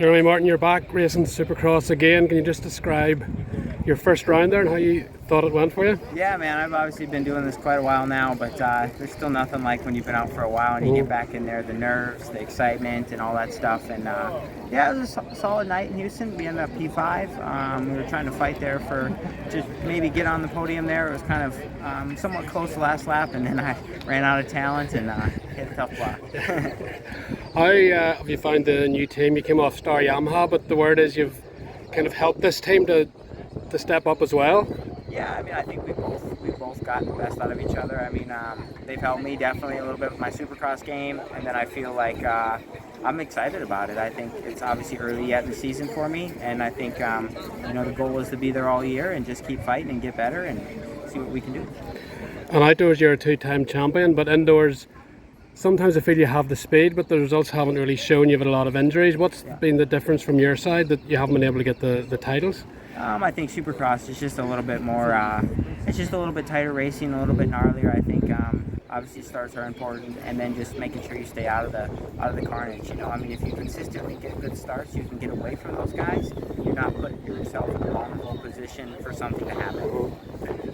Jeremy Martin, you're back racing Supercross again. Can you just describe your first round there and how you thought it went for you? Yeah, man, I've obviously been doing this quite a while now, but there's still nothing like when you've been out for a while and you get back in there, the nerves, the excitement, and all that stuff. And yeah, it was a solid night in Houston. We ended up P5. We were trying to fight there for just maybe get on the podium there. It was kind of somewhat close the last lap, and then I ran out of talent and hit a tough block. How have you found the new team? You came off Star Yamaha, but the word is you've kind of helped this team to step up as well. Yeah, I mean, I think we both got the best out of each other. I mean, they've helped me definitely a little bit with my Supercross game, and then I feel like I'm excited about it. I think it's obviously early yet in the season for me, and I think the goal is to be there all year and just keep fighting and get better and see what we can do. And outdoors, you're a two-time champion, but indoors, sometimes I feel you have the speed, but the results haven't really shown. You've had a lot of injuries. What's been the difference from your side that you haven't been able to get the titles? I think Supercross is just a little bit more, it's just a little bit tighter racing, a little bit gnarlier. I think obviously starts are important, and then just making sure you stay out of the carnage. I mean, if you consistently get good starts, you can get away from those guys. You're not putting yourself in a vulnerable position for something to happen.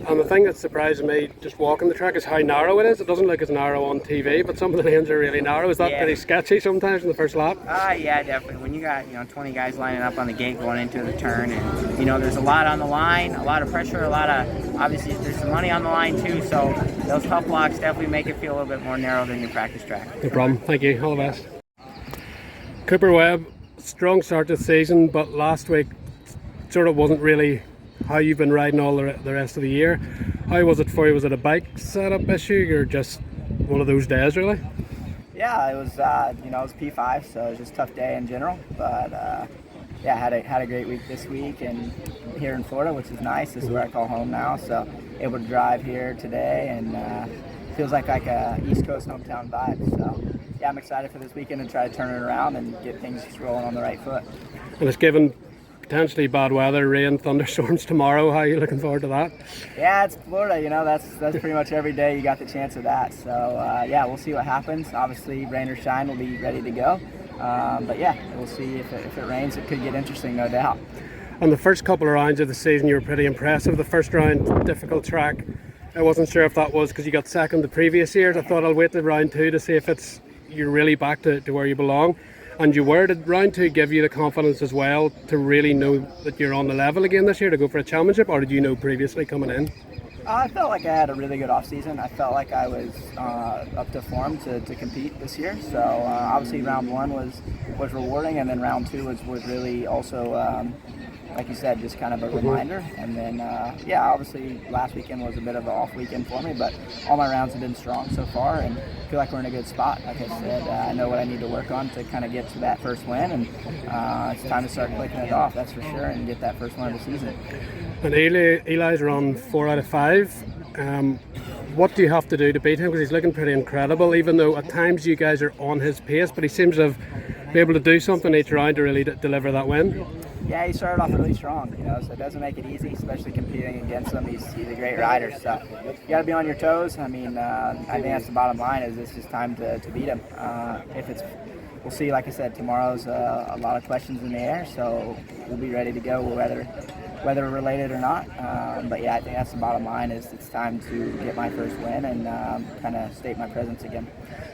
And the thing that surprised me just walking the track is how narrow it is. It doesn't look as narrow on TV, but some of the lanes are really narrow. Is that pretty sketchy sometimes in the first lap? Yeah, definitely. When you got 20 guys lining up on the gate going into the turn, and there's a lot on the line, a lot of pressure, obviously there's some money on the line too. So those tough blocks definitely make it feel a little bit more narrow than your practice track. No problem. Thank you. All the best. Cooper Webb, strong start to the season, but last week sort of wasn't really how you've been riding all the rest of the year. How was it for you? Was it a bike setup issue or just one of those days really? Yeah, it was it was P5, so it was just a tough day in general, but yeah, had a great week this week and here in Florida, which is nice. This is where I call home now, so able to drive here today, and feels like a East Coast hometown vibe. So yeah, I'm excited for this weekend and try to turn it around and get things rolling on the right foot. And it's given potentially bad weather, rain, thunderstorms tomorrow. How are you looking forward to that? Yeah, it's Florida, that's pretty much every day you got the chance of that. So yeah, we'll see what happens. Obviously, rain or shine, we'll be ready to go. But yeah, we'll see if it rains. It could get interesting, no doubt. On the first couple of rounds of the season, you were pretty impressive. The first round, difficult track. I wasn't sure if that was because you got second the previous years. I thought I'll wait to round two to see if you're really back to where you belong. And you were. Did round two give you the confidence as well to really know that you're on the level again this year to go for a championship, or did you know previously coming in? I felt like I had a really good off-season. I felt like I was up to form to compete this year. So obviously round one was rewarding, and then round two was really also, like you said, just kind of a reminder. And then, yeah, obviously last weekend was a bit of an off weekend for me, but all my rounds have been strong so far, and I feel like we're in a good spot. Like I said, I know what I need to work on to kind of get to that first win, and it's time to start clicking it off, that's for sure, and get that first win of the season. And Eli's run 4 out of 5. What do you have to do to beat him? Because he's looking pretty incredible, even though at times you guys are on his pace, but he seems to be able to do something each round to really deliver that win. Yeah, he started off really strong, so it doesn't make it easy, especially competing against him. He's a great rider, so you got to be on your toes. I mean, I think that's the bottom line, is it's just time to beat him. We'll see, like I said, tomorrow's a lot of questions in the air, so we'll be ready to go whether related or not. But yeah, I think that's the bottom line, is it's time to get my first win and kind of state my presence again.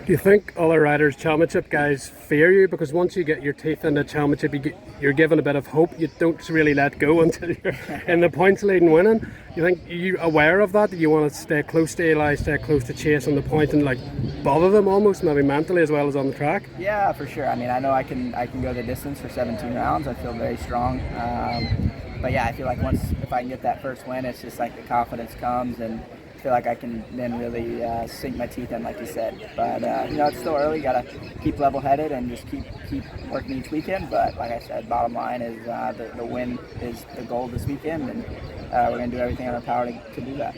Do you think other riders, championship guys, fear you? Because once you get your teeth in the championship, you're given a bit of hope. You don't really let go until you're in the points lead and winning. You think, are you aware of that? Do you want to stay close to Eli, stay close to Chase on the point and like bother them almost, maybe mentally as well as on the track? Yeah, for sure. I mean, I know I can go the distance for 17 rounds. I feel very strong. But yeah, I feel like if I can get that first win, it's just like the confidence comes, and I feel like I can then really sink my teeth in, like you said. But it's still early. Got to keep level-headed and just keep working each weekend. But like I said, bottom line is the win is the goal this weekend, and we're going to do everything in our power to do that.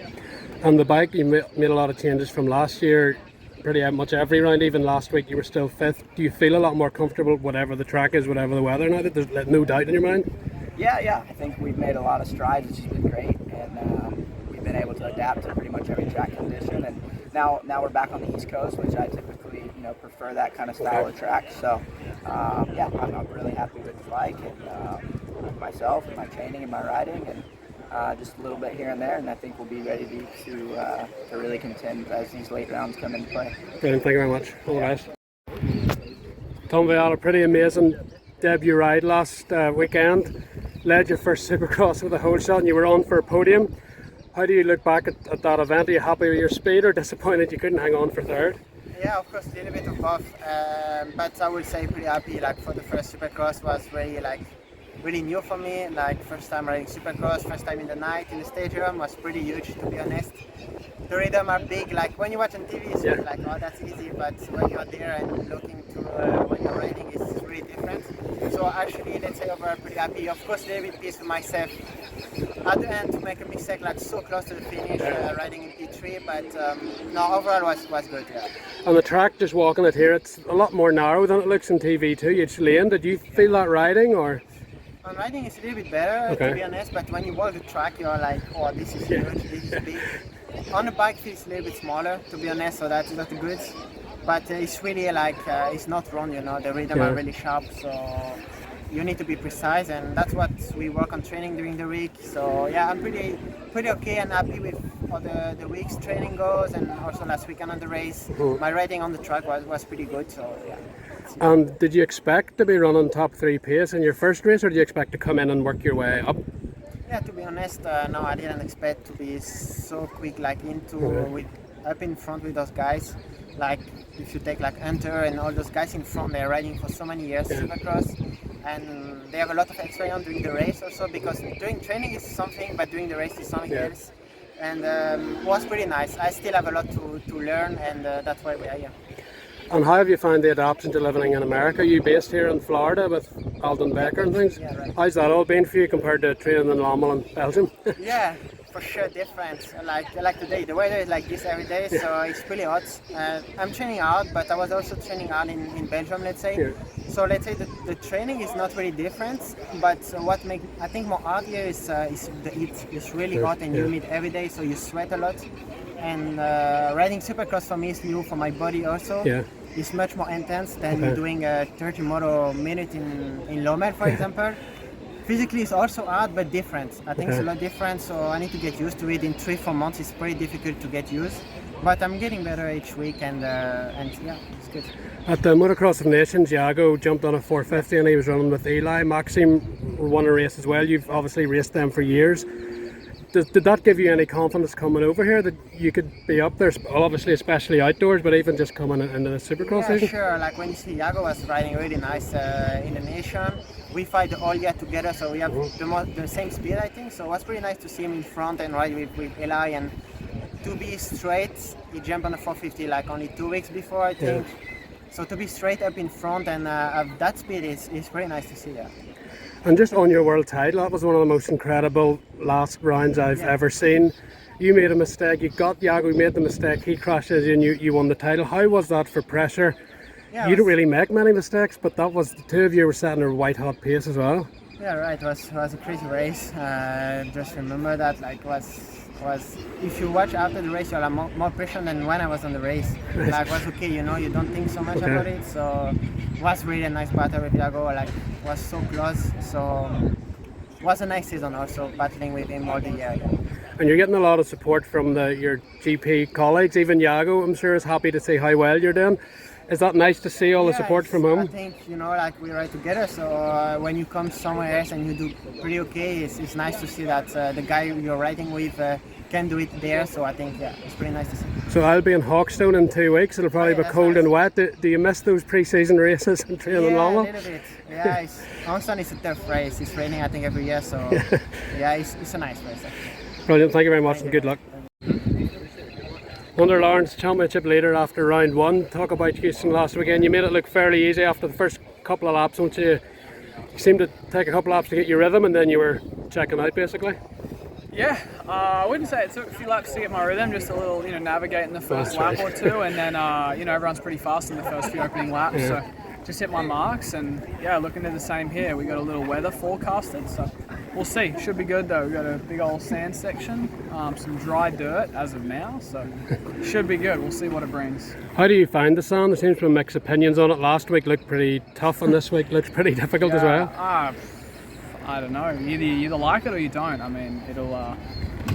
On the bike, you made a lot of changes from last year. Pretty much every round, even last week you were still 5th. Do you feel a lot more comfortable whatever the track is, whatever the weather now, that there's no doubt in your mind? Yeah, I think we've made a lot of strides, which has been great, and we've been able to adapt to pretty much every track condition. And now we're back on the East Coast, which I typically prefer that kind of style of track. So yeah, I'm really happy with the bike and with myself and my training and my riding, and just a little bit here and there, and I think we'll be ready to really contend as these late rounds come into play. Brilliant, thank you very much. All the best. Tom Vialle, pretty amazing debut ride last weekend. Led your first Supercross with a whole shot and you were on for a podium. How do you look back at that event? Are you happy with your speed or disappointed you couldn't hang on for third? Yeah, of course, a little bit of both, but I would say pretty happy. Like for the first Supercross was really new for me. Like first time riding Supercross, first time in the night in the stadium was pretty huge, to be honest. The rhythm are big. Like when you watch on TV, it's really like, oh, that's easy. But when you're there and looking to when you're riding, it's really different. So actually, let's say overall pretty happy. Of course, a little bit pissed with myself at the end to make a mistake like so close to the finish, riding in P3. But no, overall was good. Yeah. On the track, just walking it here, it's a lot more narrow than it looks in TV too. It's lane. Did you feel that riding or? On riding it's a little bit better, to be honest, but when you walk the track you're like, oh, this is huge, this is big. On the bike feels a little bit smaller, to be honest, so that's not good. But it's really like, it's not wrong, you know, the rhythm are really sharp, so you need to be precise, and that's what we work on training during the week. So yeah, I'm pretty okay and happy with how the week's training goes, and also last weekend on the race. My riding on the track was pretty good, so yeah. And did you expect to be running top 3 pace in your first race, or did you expect to come in and work your way up? Yeah, to be honest, no, I didn't expect to be so quick, like up in front with those guys. Like if you take like Hunter and all those guys in front, they're riding for so many years Supercross, and they have a lot of experience during the race also, because doing training is something, but doing the race is something else. And it was pretty nice. I still have a lot to learn, and that's why we are here. And how have you found the adaptation to living in America? Are you based here in Florida with Alden Becker and things? Yeah, right. How's that all been for you compared to training in Lommel and Belgium? Yeah, for sure different. Like today, the weather is like this every day, so it's really hot. I'm training out, but I was also training out in Belgium, let's say. Yeah. So let's say the training is not really different, but what makes I think more hard here is the heat. It's really hot and humid every day, so you sweat a lot. And riding Supercross for me is new for my body also. Yeah. It's much more intense than doing a 30 moto minute in Lommel, for example. Physically it's also hard, but different. I think it's a lot different, so I need to get used to it. In 3-4 months it's pretty difficult to get used, but I'm getting better each week, and yeah, it's good. At the Motocross of Nations, Jago jumped on a 450 and he was running with Eli. Maxime won a race as well. You've obviously raced them for years. Did that give you any confidence coming over here that you could be up there, obviously especially outdoors, but even just coming into the Supercross season? Sure, like when you see Jago was riding really nice in the nation, we fight all year together, so we have the same speed, I think, so it was pretty nice to see him in front and ride with Eli, and to be straight, he jumped on the 450 like only 2 weeks before, I think, so to be straight up in front and have that speed is pretty nice to see, yeah. And just on your world title, that was one of the most incredible last rounds I've ever seen. You made a mistake, you got Jago, you made the mistake, he crashes and you won the title. How was that for pressure? You don't really make many mistakes, but that was, the two of you were setting a white hot pace as well. Yeah, right, it was a crazy race. Just remember that, like, was if you watch after the race, you'll have more pressure than when I was on the race. Like, was okay, you know, you don't think so much about it. So it was really a nice battle with Jago. Like, was so close. So it was a nice season also, battling with him all the year. And you're getting a lot of support from your GP colleagues. Even Jago, I'm sure, is happy to see how well you're doing. Is that nice to see all the support from him? I think, you know, like we ride together, so when you come somewhere else and you do pretty okay, it's nice to see that the guy you're riding with can do it there, so I think, yeah, it's pretty nice to see. So I'll be in Hawkstone in 2 weeks, it'll probably be cold and wet. Do you miss those pre-season races and training Lommel? Yeah, a little bit. Yeah, Hawkstone is a tough race, it's raining I think every year, so yeah, it's a nice race. Brilliant, thank you very much and good luck. Under Lawrence, championship leader after round 1. Talk about Houston last weekend. You made it look fairly easy after the first couple of laps, don't you? You seemed to take a couple of laps to get your rhythm and then you were checking out basically. Yeah, I wouldn't say it took a few laps to get my rhythm, just a little, navigating the first lap or two, and then, everyone's pretty fast in the first few opening laps. Yeah. So just hit my marks, and yeah, looking to the same here. We got a little weather forecasted, so we'll see. Should be good though. We got a big old sand section, some dry dirt as of now, so should be good. We'll see what it brings. How do you find the sand? There seems to be mixed opinions on it. Last week looked pretty tough, and this week looks pretty difficult as well. I don't know. You either like it or you don't. I mean,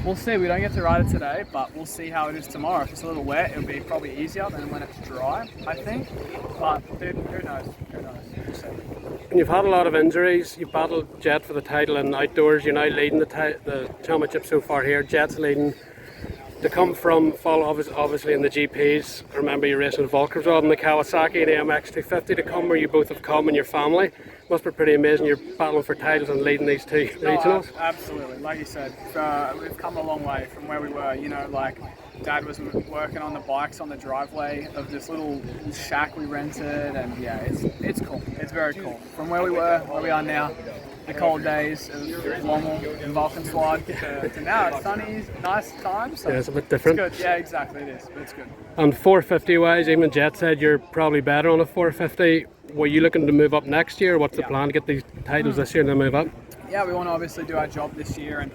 we'll see. We don't get to ride it today, but we'll see how it is tomorrow. If it's a little wet, it'll be probably easier than when it's dry, I think. But dude, who knows? Who knows? We'll see. And you've had a lot of injuries. You've battled Jett for the title in outdoors. You're now leading the championship so far here. Jett's leading. To come from fall obviously in the GPs. I remember you racing Volkersrod and the Kawasaki and AMX 250. To come where you both have come and your family must be pretty amazing. You're battling for titles and leading these two regionals. Absolutely, like you said, we've come a long way from where we were. You know, like Dad was working on the bikes on the driveway of this little shack we rented, and yeah, it's cool. It's very cool. From where we were, where we are now. The cold days of Lommel and Valkenswaard to now it's sunny, nice time. So yeah, it's a bit different. It's good. Yeah, exactly, it is, but it's good. And 450 wise, even Jett said you're probably better on a 450. Were you looking to move up next year? What's the plan to get these titles this year and then move up? Yeah, we want to obviously do our job this year and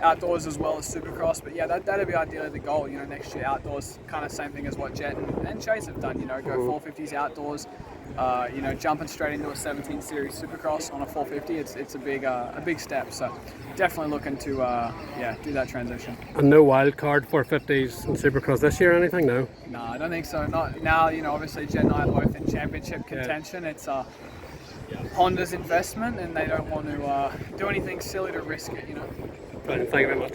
outdoors as well as Supercross, but yeah, that'd be ideally the goal. You know, next year outdoors, kind of same thing as what Jett and Chase have done. You know, go 450s outdoors. You know, jumping straight into a 17 series Supercross on a 450, it's a big step. So definitely looking to do that transition. And no wild card 450s in Supercross this year or anything? No. No, I don't think so. Not now. You know, obviously Jett and I are both in championship contention. Yeah. It's Honda's investment, and they don't want to do anything silly to risk it. You know. Thank you very much.